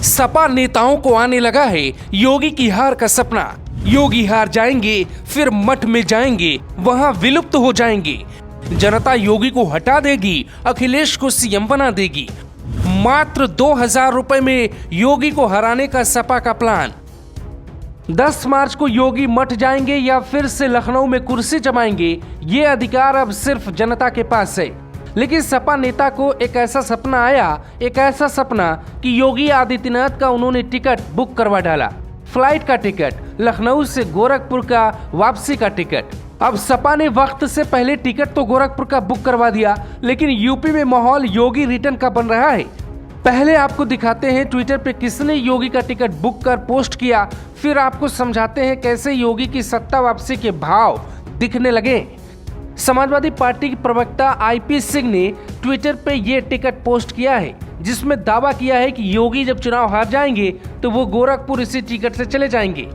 सपा नेताओं को आने लगा है योगी की हार का सपना। योगी हार जाएंगे, फिर मठ में जाएंगे, वहां विलुप्त हो जाएंगे। जनता योगी को हटा देगी, अखिलेश को सीएम बना देगी। मात्र 2000 रुपए में योगी को हराने का सपा का प्लान। 10 मार्च को योगी मठ जाएंगे या फिर से लखनऊ में कुर्सी जमाएंगे, ये अधिकार अब सिर्फ जनता के पास है। लेकिन सपा नेता को एक ऐसा सपना आया, एक ऐसा सपना कि योगी आदित्यनाथ का उन्होंने टिकट बुक करवा डाला। फ्लाइट का टिकट, लखनऊ से गोरखपुर का वापसी का टिकट। अब सपा ने वक्त से पहले टिकट तो गोरखपुर का बुक करवा दिया, लेकिन यूपी में माहौल योगी रिटर्न का बन रहा है। पहले आपको दिखाते हैं ट्विटर पे किसने योगी का टिकट बुक कर पोस्ट किया, फिर आपको समझाते हैं कैसे योगी की सत्ता वापसी के भाव दिखने लगे। समाजवादी पार्टी के प्रवक्ता आईपी सिंह ने ट्विटर पे ये टिकट पोस्ट किया है, जिसमें दावा किया है कि योगी जब चुनाव हार जाएंगे तो वो गोरखपुर इसी टिकट से चले जाएंगे।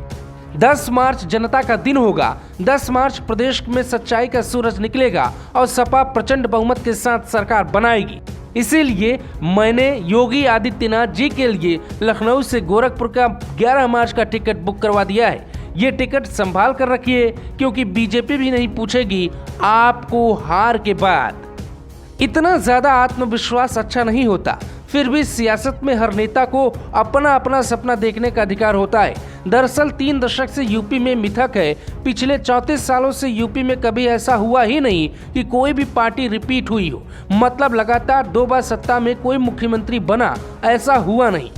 10 मार्च जनता का दिन होगा। 10 मार्च प्रदेश में सच्चाई का सूरज निकलेगा और सपा प्रचंड बहुमत के साथ सरकार बनाएगी। इसीलिए मैंने योगी आदित्यनाथ जी के लिए लखनऊ से गोरखपुर का 11 मार्च का टिकट बुक करवा दिया है। ये टिकट संभाल कर रखिए, क्योंकि बीजेपी भी नहीं पूछेगी आपको हार के बाद। इतना ज्यादा आत्मविश्वास अच्छा नहीं होता, फिर भी सियासत में हर नेता को अपना अपना सपना देखने का अधिकार होता है। दरअसल 3 दशक से यूपी में मिथक है। पिछले 34 सालों से यूपी में कभी ऐसा हुआ ही नहीं कि कोई भी पार्टी रिपीट हुई हो, मतलब लगातार 2 बार सत्ता में कोई मुख्यमंत्री बना, ऐसा हुआ नहीं।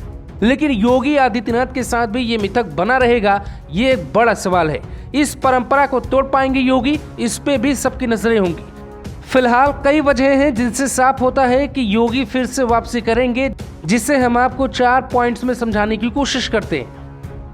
लेकिन योगी आदित्यनाथ के साथ भी ये मिथक बना रहेगा, ये एक बड़ा सवाल है। इस परंपरा को तोड़ पाएंगे योगी, इस पे भी सबकी नजरें होंगी। फिलहाल कई वजह हैं जिनसे साफ होता है कि योगी फिर से वापसी करेंगे, जिसे हम आपको 4 पॉइंट्स में समझाने की कोशिश करते हैं।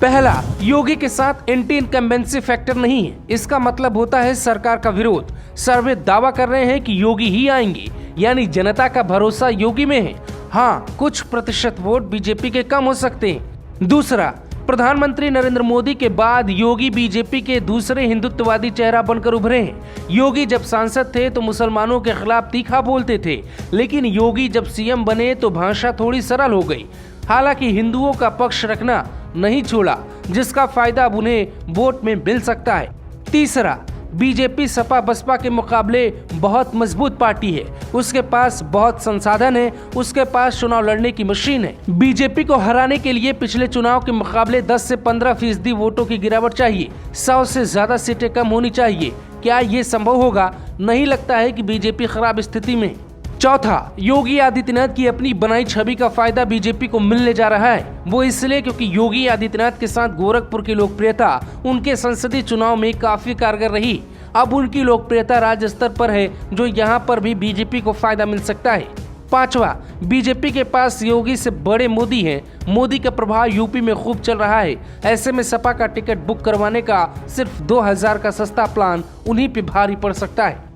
पहला, योगी के साथ एंटी इनकम्बेंसी फैक्टर नहीं है। इसका मतलब होता है सरकार का विरोध। सर्वे दावा कर रहे हैं कि योगी ही आएंगे, यानी जनता का भरोसा योगी में है। हाँ, कुछ प्रतिशत वोट बीजेपी के कम हो सकते हैं। दूसरा, प्रधानमंत्री नरेंद्र मोदी के बाद योगी बीजेपी के दूसरे हिंदुत्ववादी चेहरा बनकर उभरे हैं। योगी जब सांसद थे तो मुसलमानों के खिलाफ तीखा बोलते थे, लेकिन योगी जब सीएम बने तो भाषा थोड़ी सरल हो गई। हालांकि हिंदुओं का पक्ष रखना नहीं छोड़ा, जिसका फायदा अब उन्हें वोट में मिल सकता है। तीसरा, बीजेपी सपा बसपा के मुकाबले बहुत मजबूत पार्टी है। उसके पास बहुत संसाधन है, उसके पास चुनाव लड़ने की मशीन है। बीजेपी को हराने के लिए पिछले चुनाव के मुकाबले 10 से 15% वोटों की गिरावट चाहिए। 100 से ज्यादा सीटें कम होनी चाहिए। क्या ये संभव होगा? नहीं लगता है कि बीजेपी खराब स्थिति में। चौथा, योगी आदित्यनाथ की अपनी बनाई छवि का फायदा बीजेपी को मिलने जा रहा है। वो इसलिए क्योंकि योगी आदित्यनाथ के साथ गोरखपुर की लोकप्रियता उनके संसदीय चुनाव में काफी कारगर रही। अब उनकी लोकप्रियता राज्य स्तर पर है, जो यहाँ पर भी बीजेपी को फायदा मिल सकता है। पांचवा, बीजेपी के पास योगी से बड़े मोदी हैं। मोदी का प्रभाव यूपी में खूब चल रहा है। ऐसे में सपा का टिकट बुक करवाने का सिर्फ 2000 का सस्ता प्लान उन्हीं पे भारी पड़ सकता है।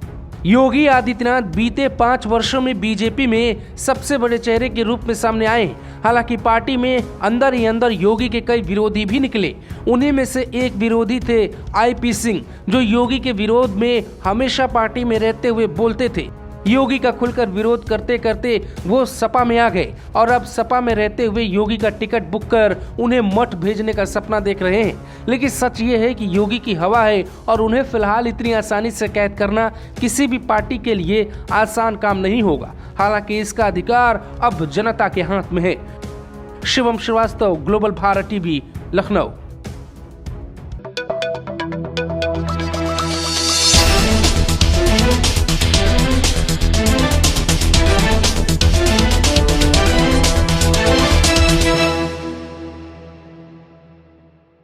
योगी आदित्यनाथ बीते 5 वर्षों में बीजेपी में सबसे बड़े चेहरे के रूप में सामने आए। हालांकि पार्टी में अंदर ही अंदर योगी के कई विरोधी भी निकले। उन्हीं में से एक विरोधी थे आईपी सिंह, जो योगी के विरोध में हमेशा पार्टी में रहते हुए बोलते थे। योगी का खुलकर विरोध करते करते वो सपा में आ गए और अब सपा में रहते हुए योगी का टिकट बुक कर उन्हें मठ भेजने का सपना देख रहे हैं। लेकिन सच ये है कि योगी की हवा है और उन्हें फिलहाल इतनी आसानी से कैद करना किसी भी पार्टी के लिए आसान काम नहीं होगा। हालांकि इसका अधिकार अब जनता के हाथ में है। Shivam Srivastava, global Bharat TV, Lucknow.